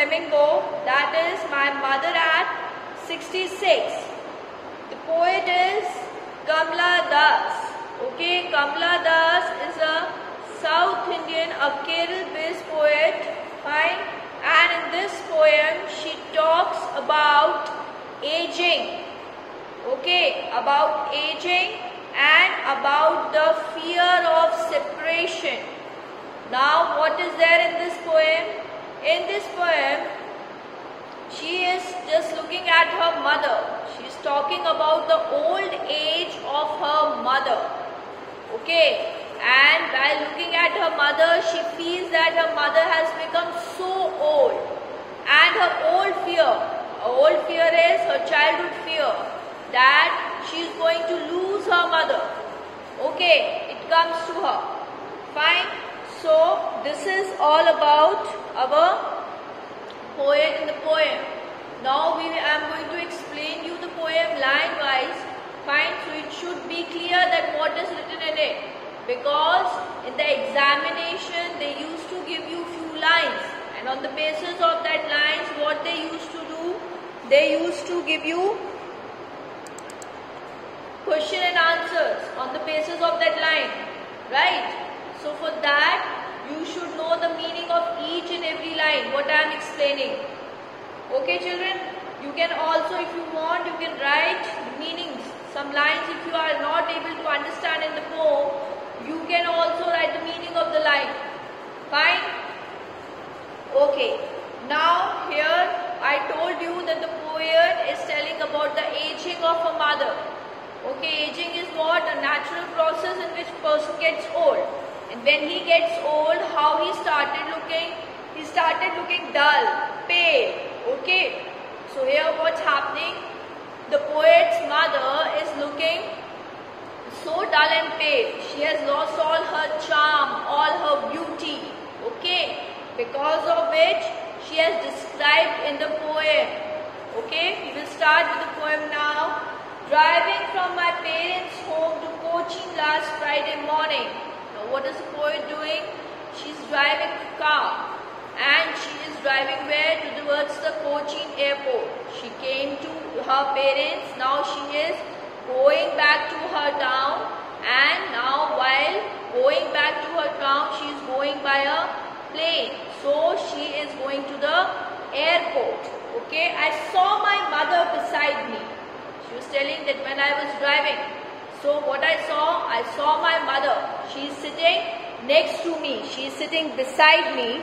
flamingo, that is my mother at 66. The poet is Kamla Das. Okay, Kamla Das is a South Indian, a Kerala-based poet. Fine. And in this poem, she talks about aging. Okay, about aging and about the fear of separation. Now, what is there in this poem? In this poem, she is just looking at her mother. She is talking about the old age of her mother. Okay, and while looking at her mother, she feels that her mother has become so old. And her old fear is her childhood fear that she is going to lose her mother. Okay, it comes to her. Fine. So, this is all about our poet in the poem. Now, I am going to explain you the poem line-wise. Fine. So, it should be clear that what is written in it. Because in the examination, they used to give you few lines. And on the basis of that lines, what they used to do, they used to give you question and answers on the basis of that line. Right? So for that, you should know the meaning of each and every line, what I am explaining. Okay children, you can also, if you want, you can write meanings. Some lines, if you are not able to understand in the poem, you can also write the meaning of the line. Fine? Okay. Now here, I told you that the poet is telling about the aging of a mother. Okay, aging is what? A natural process in which person gets old. And when he gets old, how he started looking? He started looking dull, pale. Okay. So here what's happening? The poet's mother is looking so dull and pale. She has lost all her charm, all her beauty. Okay. Because of which she has described in the poem. Okay. We will start with the poem now. Driving from my parents' home to Cochin last Friday morning. Now what is the poet doing? She's driving a car. And she is driving where? Towards the Cochin airport. She came to her parents. Now she is going back to her town. And now while going back to her town, she is going by a plane. So she is going to the airport. Okay. I saw my mother beside me. She was telling that when I was driving. So what I saw my mother. She is sitting next to me. She is sitting beside me.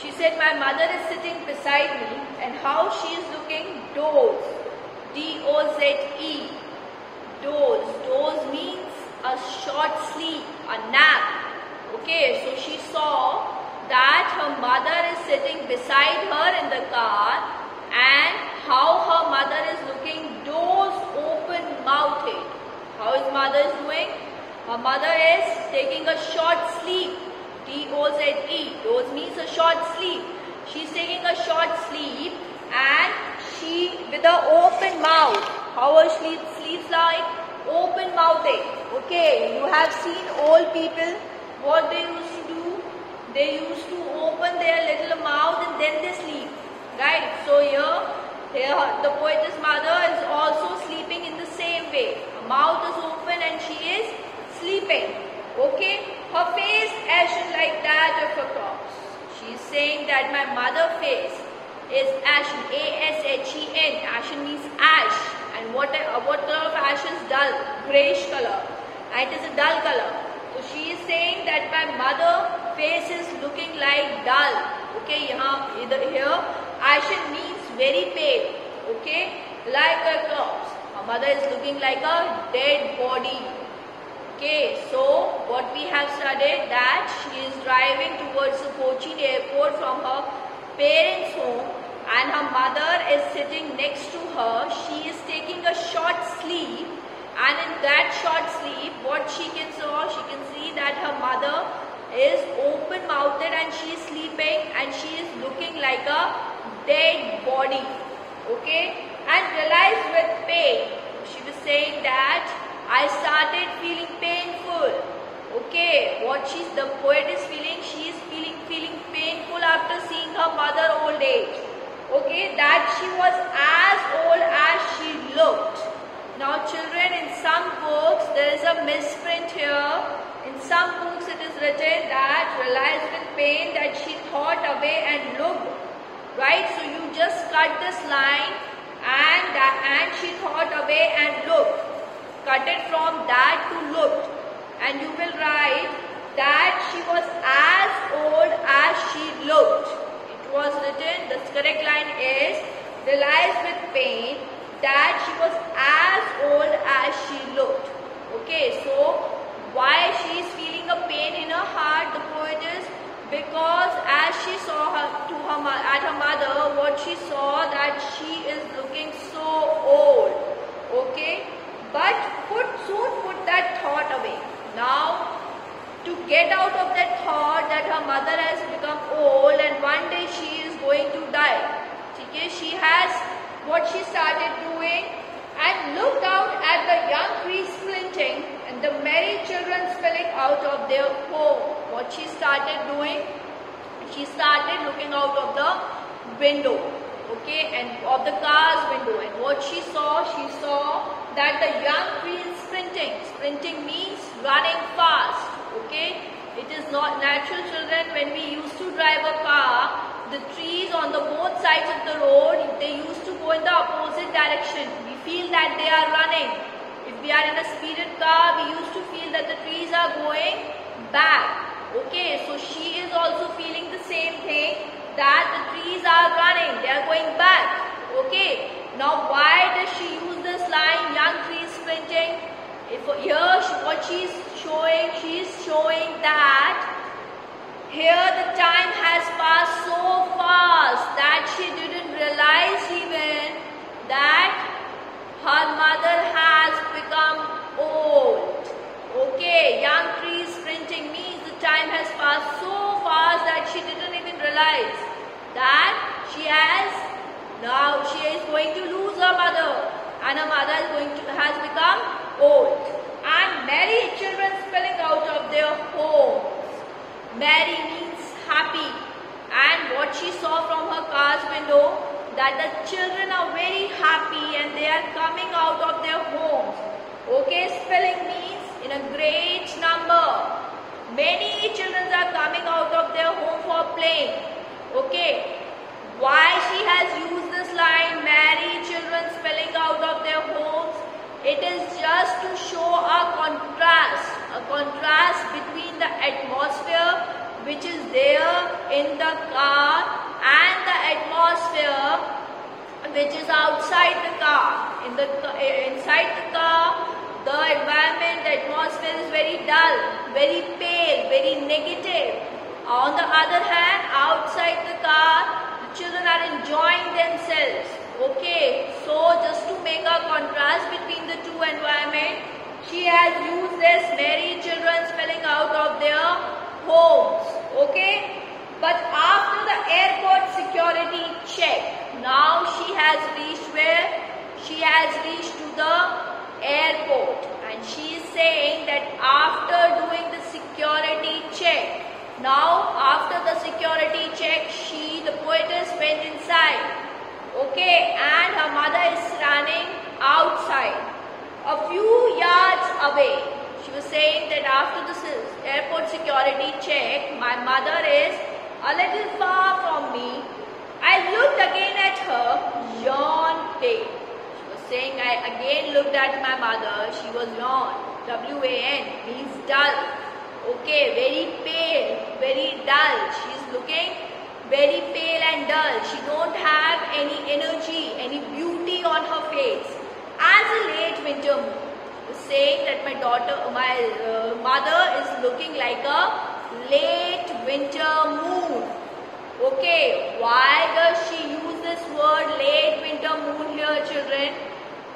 She said my mother is sitting beside me and how she is looking doze. D-O-Z-E. Doze. Doze means a short sleep, a nap. Okay, so she saw that her mother is sitting beside her in the car and how her mother is looking doze, open-mouthed. How is mother is doing? Her mother is taking a short sleep. D-O-Z-E. Doze means a short sleep. She's taking a short sleep and she with an open mouth. How her sleeps like? Open-mouthed. Okay, you have seen old people, what they used to do? They used to open their little mouth and then they sleep. Right? So here the poet's mother is also sleeping in the same way. Her mouth is open and she is sleeping. Okay? Her face ashen like that of a corpse. She is saying that my mother's face is ashen. A-S-H-E-N. Ashen means ash. And what color of ash is? Dull. Grayish color. And it is a dull color. So she is saying that my mother's face is looking like dull. Okay, here ashen means very pale. Okay, like a corpse. Her mother is looking like a dead body. Okay, so what we have studied that she is driving towards the Cochin airport from her parents' home and her mother is sitting next to her. She is taking a short sleep. And in that short sleep, what she can see that her mother is open-mouthed and she is sleeping and she is looking like a dead body. Okay? And realized with pain. She was saying that I started feeling painful. Okay, the poet is feeling, she is feeling painful after seeing her mother old age. Okay, that she was as old as she looked. Now children, in some books there is a misprint here. In some books it is written that realized with pain that she thought away and looked. Right, so you just cut this line and she thought away and looked. Cut it from that to looked. And you will write that she was as old as she looked. It was written, the correct line is, realized with pain that she was as old as she looked. Okay, so why she is feeling a pain in her heart, the poet is, because as she saw at her mother, what she saw that she is looking so old. Okay, but soon put that thought away. Now, to get out of that thought that her mother has become old and one day she is going to die, okay, she has what she started doing and looked out at the young trees splinting and the merry children spilling out of their home. What she started doing, she started looking out of the window, okay, and of the car's window, and what she saw that the young trees sprinting. Sprinting means running fast, okay. It is not natural, children, when we used to drive a car, the trees on the both sides of the road, if they used to go in the opposite direction, we feel that they are running. If we are in a speeded car, we used to feel that the trees are going back. Okay, so she is also feeling the same thing, that the trees are running, they are going back. Okay, now why does she use this line, young trees sprinting? Here what she is showing that here the time has passed so fast that she didn't realize even that her mother has become old. Okay, young trees sprinting means the time has passed so fast that she didn't even realize that she is going to lose her mother, and her mother has become old. And merry children spilling out of their homes. Merry means happy, and what she saw from her car's window, that the children are very happy and they are coming out of their homes. Okay, spilling means in a great number. Many children are coming out of their home for playing. Okay, why she has used this line, merry children spilling out of their homes? It is just to show a contrast between the atmosphere which is there in the car and the atmosphere which is outside the car. Inside the car, the environment, the atmosphere is very dull, very pale, very negative. On the other hand, outside the car, the children are enjoying themselves. Okay, so just to make a contrast between the two environments, she has used this merry children spilling out of their homes. Okay, but after the airport security check, now she has reached where? She has reached to the airport, and she is saying that after doing the security check, now after the security check, the poetess went inside. Okay, and her mother is running outside. A few yards away, she was saying that after the airport security check, my mother is a little far from me. I looked again at her, yawn pale. She was saying, I again looked at my mother, she was yawn. W-A-N means dull. Okay, very pale, very dull. She is looking very pale and dull. She don't have any energy, any beauty on her face. As a late winter moon, saying that my mother is looking like a late winter moon. Okay, why does she use this word late winter moon here, children?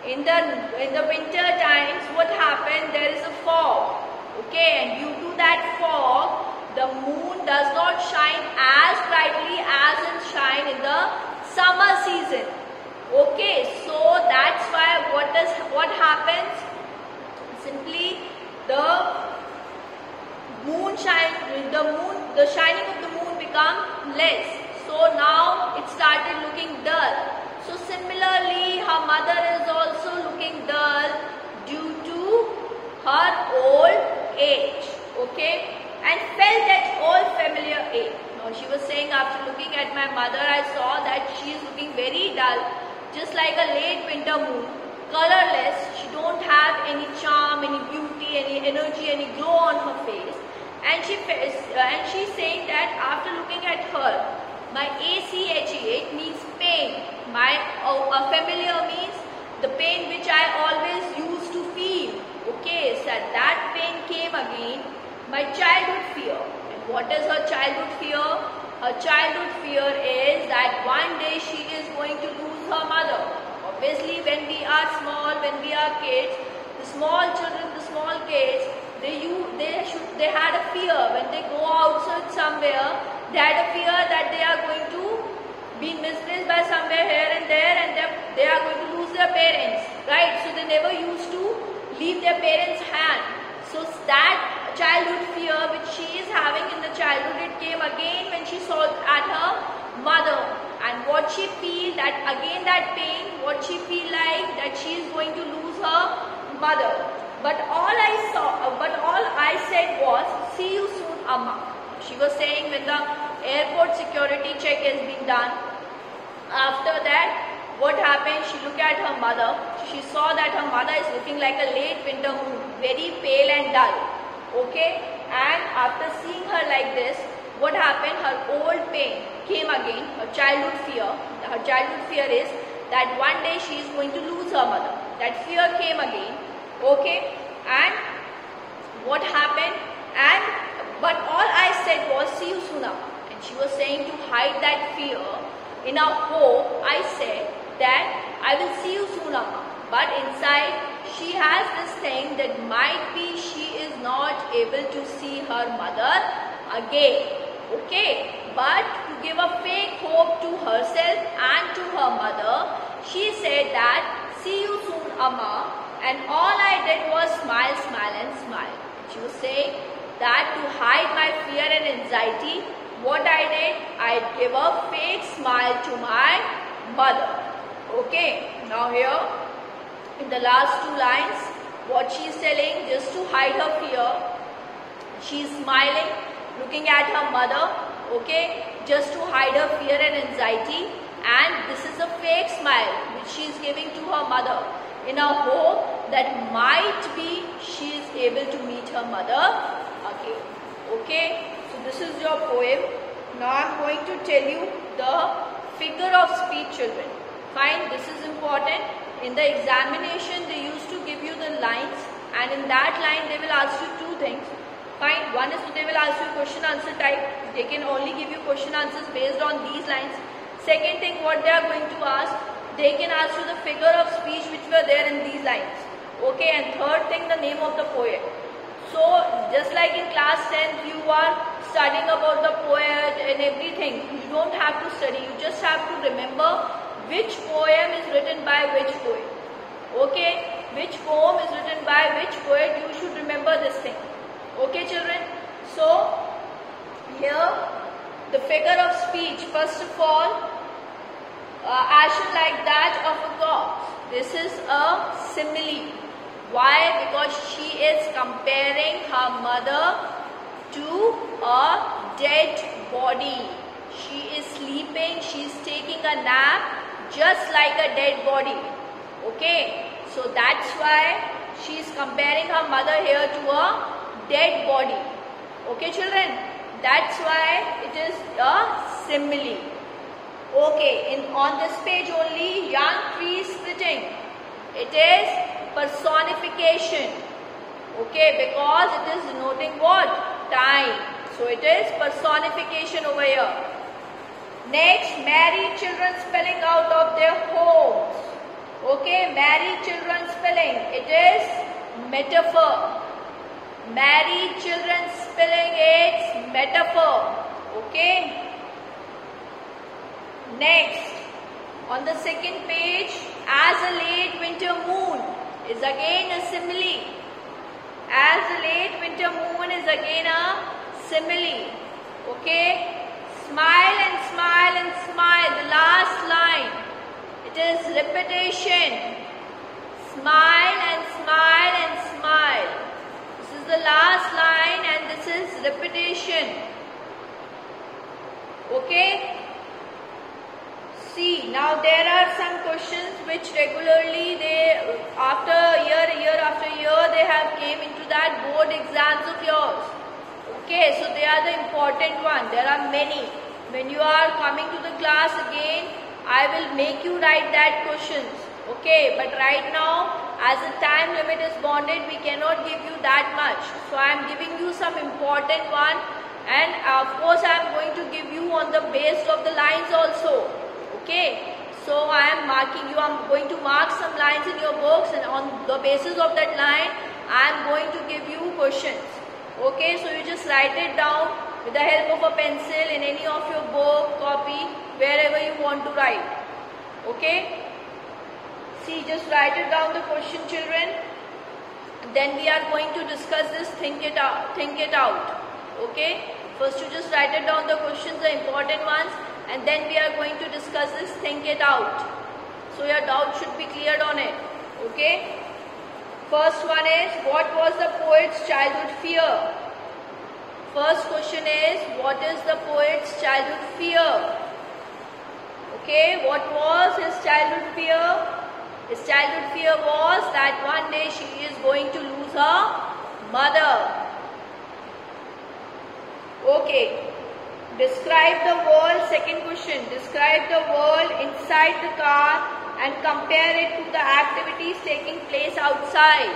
In the winter times, what happened? There is a fog. Okay, and due to that fog, the moon does not shine as brightly as it shines in the summer season. Okay, so that's why what happens? Simply the the shining of the moon become less. So now it started looking dull. So similarly, her mother is also looking dull due to her old age. Okay, and felt that old familiar ache. Now she was saying, after looking at my mother, I saw that she is looking very dull, just like a late winter moon, colorless. She don't have any charm, any beauty, any energy, any glow on her face. And she's saying that after looking at her, my ACHE means pain. My familiar means the pain which I always used to feel. Okay, so that pain came again. My childhood fear. And what is her childhood fear? Her childhood fear is that one day she is going to lose her mother. Obviously, when we are small, when we are kids, the small children, the small kids, they had a fear. When they go outside somewhere, they had a fear that they are going to be misplaced by somewhere here and there, and they are going to lose their parents, right? So they never used to leave their parents' hand. So that childhood fear which she is having in the childhood, it came again when she saw at her mother. And what she feel, that again that pain, what she feel like that she is going to lose her mother. But all I said was, see you soon, Amma. She was saying when the airport security check has been done, after that, what happened? She looked at her mother. She saw that her mother is looking like a late winter moon, very pale and dull. Okay, and after seeing her like this, what happened? Her old pain came again, her childhood fear. Her childhood fear is that one day she is going to lose her mother. That fear came again. Okay, and what happened? But all I said was, see you soon, Amma. And she was saying to hide that fear, in a hope, I said that I will see you soon, Amma. But inside, she has this thing that might be she is not able to see her mother again. Okay, but to give a fake hope to herself and to her mother, she said that, see you soon, Amma. And all I did was smile, smile and smile. She was saying that to hide my fear and anxiety, what I did, I gave a fake smile to my mother. Okay, now here in the last two lines, what she is telling, just to hide her fear, she is smiling, looking at her mother, okay, just to hide her fear and anxiety. And this is a fake smile which she is giving to her mother, in a hope that might be she is able to meet her mother again. Okay, so this is your poem. Now I am going to tell you the figure of speech, children. Fine, this is important. In the examination, they used to give you the lines, and in that line they will ask you two things. Fine, one is they will ask you question answer type. They can only give you question answers based on these lines. Second thing, what they are going to ask, they can ask you the figure of speech which were there in these lines. Okay, and third thing, the name of the poet. So, just like in class 10th, you are studying about the poet and everything. You don't have to study. You just have to remember which poem is written by which poet. Okay, which poem is written by which poet. You should remember this thing. Okay, children. So, here, the figure of speech. First of all, action like that of a corpse. This is a simile. Why? Because she is comparing her mother to a dead body. She is sleeping, she is taking a nap just like a dead body. Okay, so that's why she is comparing her mother here to a dead body. Okay, children, that's why it is a simile. Okay, on this page only, young tree splitting. It is personification. Okay, because it is denoting what? Time. So it is personification over here. Next, married children spelling out of their homes. Okay, married children spelling. It is metaphor. Married children spelling, it's metaphor. Okay. Next, on the second page, as a late winter moon is again a simile. As a late winter moon is again a simile. Okay? Smile and smile and smile. The last line. It is repetition. Smile and smile and smile. This is the last line and this is repetition. Okay? See, now there are some questions which regularly after year after year they have came into that board exams of yours. Okay, so they are the important one. There are many. When you are coming to the class again, I will make you write that questions. Okay, but right now, as the time limit is bonded, we cannot give you that much. So I am giving you some important one, and of course I am going to give you on the base of the lines also. Okay, so I am marking you. I am going to mark some lines in your books, and on the basis of that line, I am going to give you questions. Okay, so you just write it down with the help of a pencil in any of your book, copy, wherever you want to write. Okay. See, just write it down the question, children. Then we are going to discuss this, think it out. Okay. First you just write it down the questions, the important ones, and then we are going to discuss this, think it out. So your doubt should be cleared on it. Okay. First one is, what was the poet's childhood fear? First question is, what is the poet's childhood fear? Okay, what was his childhood fear? His childhood fear was that one day she is going to lose her mother. Okay, describe the world, second question, describe the world inside the car and compare it to the activities taking place outside.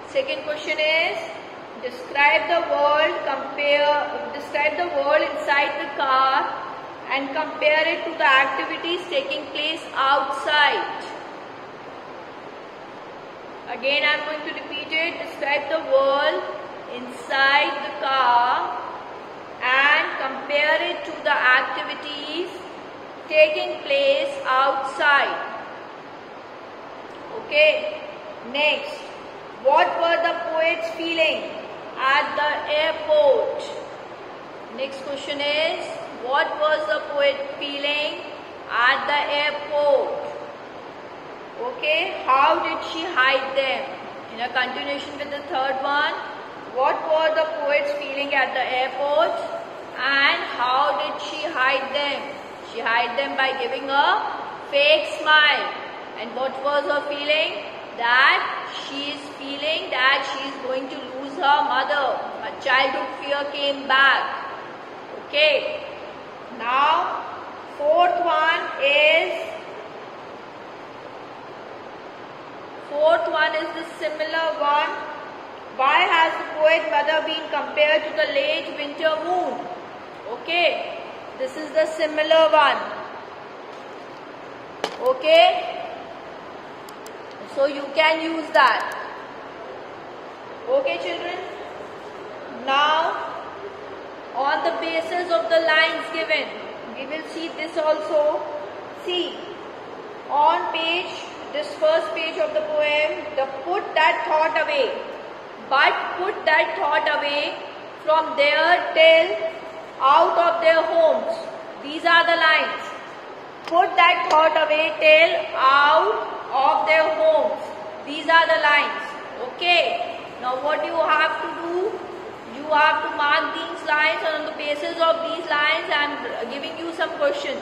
Second question is, describe the world inside the car and compare it to the activities taking place outside. Again, I am going to repeat it. Describe the world inside the car and compare it to the activities taking place outside. Okay. Next, what were the poet's feeling at the airport? Next question is, what was the poet feeling at the airport? Okay, how did she hide them? In a continuation with the third one, what were the poet's feeling at the airport and how did she hide them? She hid them by giving a fake smile. And what was her feeling? That she is feeling that she is going to lose her mother. Her childhood fear came back. Okay. Now, fourth one is the similar one. Why has the poet mother been compared to the late winter moon? Okay. This is the similar one. Okay. So you can use that. Okay, children. Now, on the basis of the lines given, we will see this also. See, on this first page of the poem, put that thought away. But put that thought away from there till out of their homes. These are the lines. Put that thought away till out of their homes. These are the lines. Okay. Now what you have to do? You have to mark these lines, and on the basis of these lines I am giving you some questions.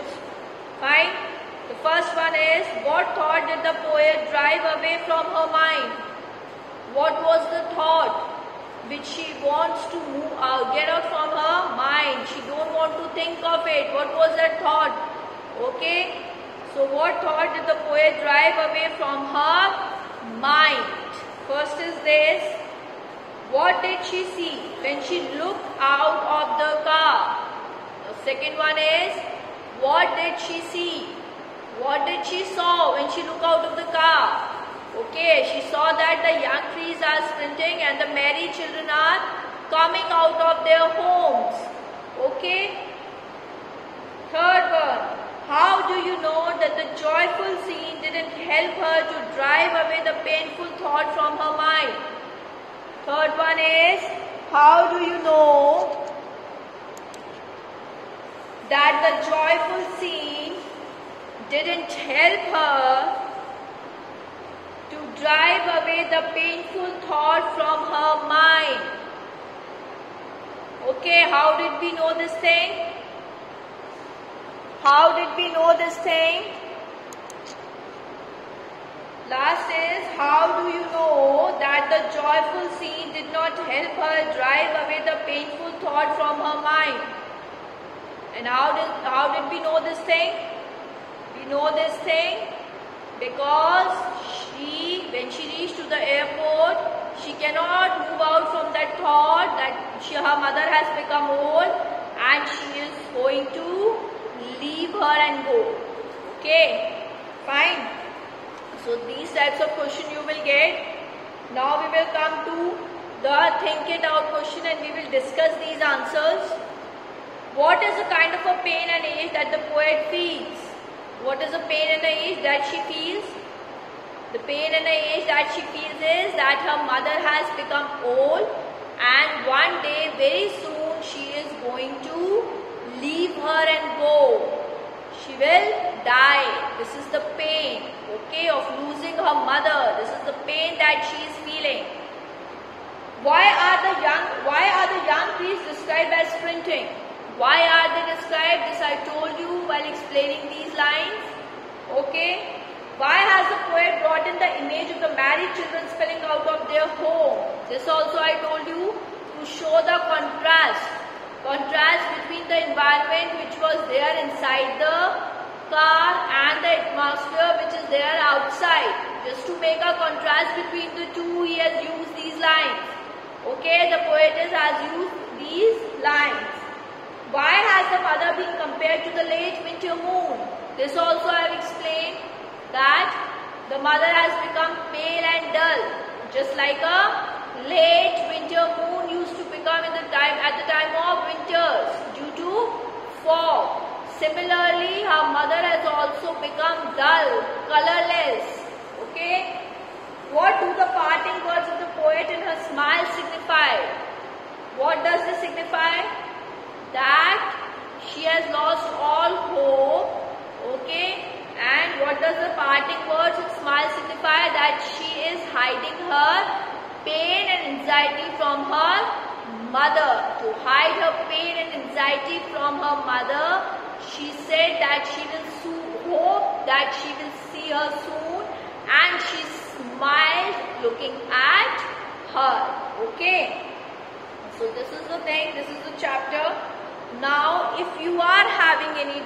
Fine. The first one is, what thought did the poet drive away from her mind? What was the thought which she wants to get out from her mind? She don't want to think of it. What was that thought? Okay. So what thought did the poet drive away from her mind? First is this. What did she see when she looked out of the car? The second one is, what did she see? What did she saw when she looked out of the car? Okay, she saw that the young trees are sprinting and the merry children are coming out of their homes. Okay. Third one, how do you know that the joyful scene didn't help her to drive away the painful thought from her mind? Third one is, how do you know that the joyful scene didn't help her to drive away the painful thought from her mind? Okay, how did we know this thing? How did we know this thing? Last is, how do you know that the joyful scene did not help her drive away the painful thought from her mind? And how did we know this thing? We know this thing because when she reached to the airport, she cannot move out from that thought that her mother has become old and she is going to leave her and go. Okay, fine. So these types of question you will get. Now we will come to the think it out question and we will discuss these answers. What is the kind of a pain and age that the poet feels? What is the pain and age that she feels? The pain and age that she feels is that her mother has become old and one day very soon she is going to leave her and go. She will die. This is the pain, okay, of losing her mother. This is the pain that she is feeling. Why are the young trees described as sprinting? Why are they described? This I told you while explaining these lines. Okay. Why has the poet brought in the image of the married children spilling out of their home? This also I told you to show the contrast between the environment which was there inside the car and the atmosphere which is there outside. Just to make a contrast between the two, he has used these lines. Okay, the poetess has used these lines. Why has the mother been compared to the late winter moon? This also I have explained that the mother has become pale and dull, just like a late winter moon used to become at the time of winters due to fog. Similarly, her mother has also become dull, colorless. Okay. What do the parting words of the poet and her smile signify? What does this signify? That she has lost all hope. Okay. And what does the parting words and smile signify? That she is hiding her pain and anxiety from her mother. To hide her pain and anxiety from her mother, she said that she will hope that she will see her soon, and she smiled looking at her. Okay. So this is the thing, this is the chapter. Now if you are having any